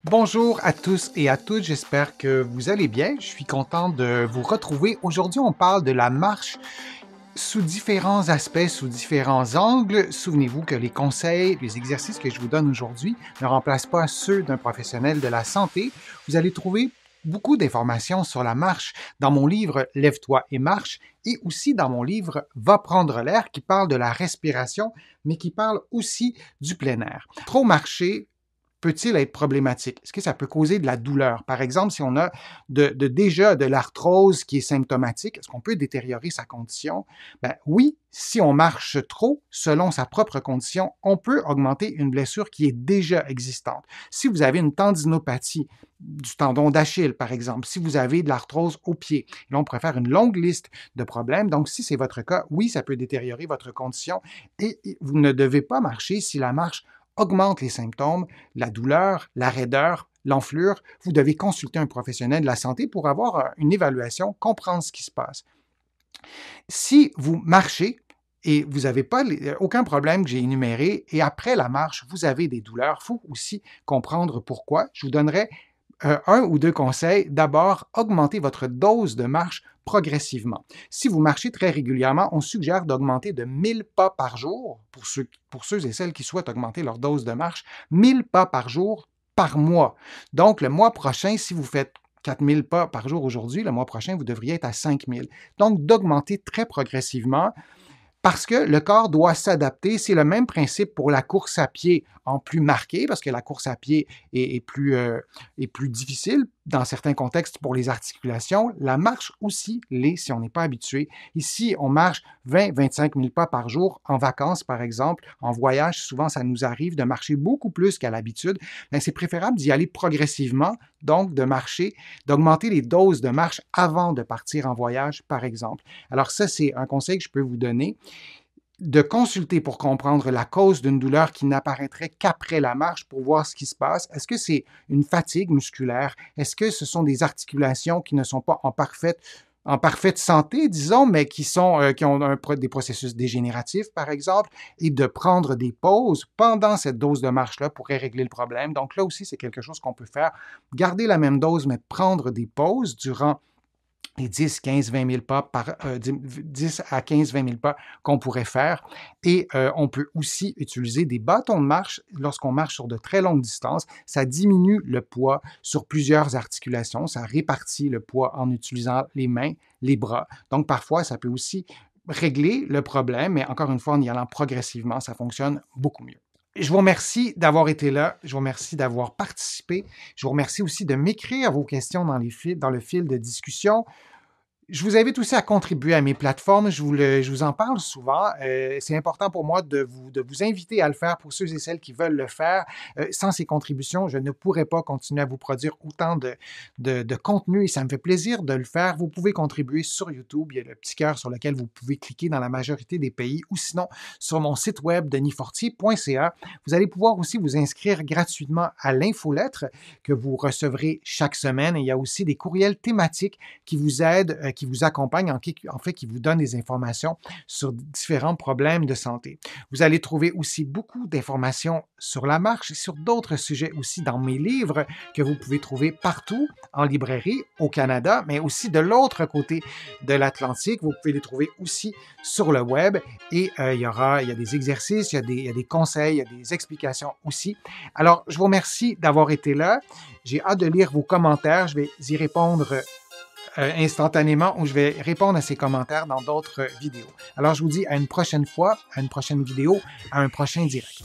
Bonjour à tous et à toutes, j'espère que vous allez bien. Je suis content de vous retrouver. Aujourd'hui, on parle de la marche sous différents aspects, sous différents angles. Souvenez-vous que les conseils, les exercices que je vous donne aujourd'hui ne remplacent pas ceux d'un professionnel de la santé. Vous allez trouver beaucoup d'informations sur la marche dans mon livre Lève-toi et marche et aussi dans mon livre Va prendre l'air qui parle de la respiration, mais qui parle aussi du plein air. Trop marcher peut-il être problématique? Est-ce que ça peut causer de la douleur? Par exemple, si on a déjà de l'arthrose qui est symptomatique, est-ce qu'on peut détériorer sa condition? Ben oui, si on marche trop, selon sa propre condition, on peut augmenter une blessure qui est déjà existante. Si vous avez une tendinopathie du tendon d'Achille, par exemple, si vous avez de l'arthrose au pied, là, on pourrait faire une longue liste de problèmes. Donc, si c'est votre cas, oui, ça peut détériorer votre condition et vous ne devez pas marcher si la marche augmente les symptômes, la douleur, la raideur, l'enflure. Vous devez consulter un professionnel de la santé pour avoir une évaluation, comprendre ce qui se passe. Si vous marchez et vous n'avez pas aucun problème que j'ai énuméré et après la marche, vous avez des douleurs, il faut aussi comprendre pourquoi. Je vous donnerai un ou deux conseils. D'abord, augmentez votre dose de marche progressivement. Si vous marchez très régulièrement, on suggère d'augmenter de 1000 pas par jour, pour ceux et celles qui souhaitent augmenter leur dose de marche, 1000 pas par jour par mois. Donc, le mois prochain, si vous faites 4000 pas par jour aujourd'hui, le mois prochain, vous devriez être à 5000. Donc, d'augmenter très progressivement parce que le corps doit s'adapter. C'est le même principe pour la course à pied en plus marqué, parce que la course à pied est plus difficile dans certains contextes pour les articulations. La marche aussi l'est si on n'est pas habitué. Ici, on marche 20-25 000 pas par jour en vacances, par exemple. En voyage, souvent, ça nous arrive de marcher beaucoup plus qu'à l'habitude. Mais c'est préférable d'y aller progressivement, donc de marcher, d'augmenter les doses de marche avant de partir en voyage, par exemple. Alors ça, c'est un conseil que je peux vous donner, de consulter pour comprendre la cause d'une douleur qui n'apparaîtrait qu'après la marche pour voir ce qui se passe. Est-ce que c'est une fatigue musculaire? Est-ce que ce sont des articulations qui ne sont pas en parfaite santé, disons, mais qui ont des processus dégénératifs, par exemple, et de prendre des pauses pendant cette dose de marche-là pourrait régler le problème. Donc là aussi, c'est quelque chose qu'on peut faire. Garder la même dose, mais prendre des pauses durant les 10, 15, 20 000 pas 10 à 15, 20 000 pas qu'on pourrait faire. Et on peut aussi utiliser des bâtons de marche lorsqu'on marche sur de très longues distances. Ça diminue le poids sur plusieurs articulations. Ça répartit le poids en utilisant les mains, les bras. Donc, parfois, ça peut aussi régler le problème, mais encore une fois, en y allant progressivement, ça fonctionne beaucoup mieux. Je vous remercie d'avoir été là. Je vous remercie d'avoir participé. Je vous remercie aussi de m'écrire vos questions dans le fil de discussion. Je vous invite aussi à contribuer à mes plateformes. Je vous en parle souvent. C'est important pour moi de vous inviter à le faire pour ceux et celles qui veulent le faire. Sans ces contributions, je ne pourrais pas continuer à vous produire autant de contenu et ça me fait plaisir de le faire. Vous pouvez contribuer sur YouTube. Il y a le petit cœur sur lequel vous pouvez cliquer dans la majorité des pays ou sinon sur mon site web denisfortier.ca. Vous allez pouvoir aussi vous inscrire gratuitement à l'infolettre que vous recevrez chaque semaine. Et il y a aussi des courriels thématiques qui vous aident, qui vous accompagne, en fait, qui vous donne des informations sur différents problèmes de santé. Vous allez trouver aussi beaucoup d'informations sur la marche et sur d'autres sujets aussi dans mes livres que vous pouvez trouver partout en librairie au Canada, mais aussi de l'autre côté de l'Atlantique. Vous pouvez les trouver aussi sur le web et il y a des exercices, il y a des conseils, il y a des explications aussi. Alors, je vous remercie d'avoir été là. J'ai hâte de lire vos commentaires. Je vais y répondre instantanément ou je vais répondre à ces commentaires dans d'autres vidéos. Alors, je vous dis à une prochaine fois, à une prochaine vidéo, à un prochain direct.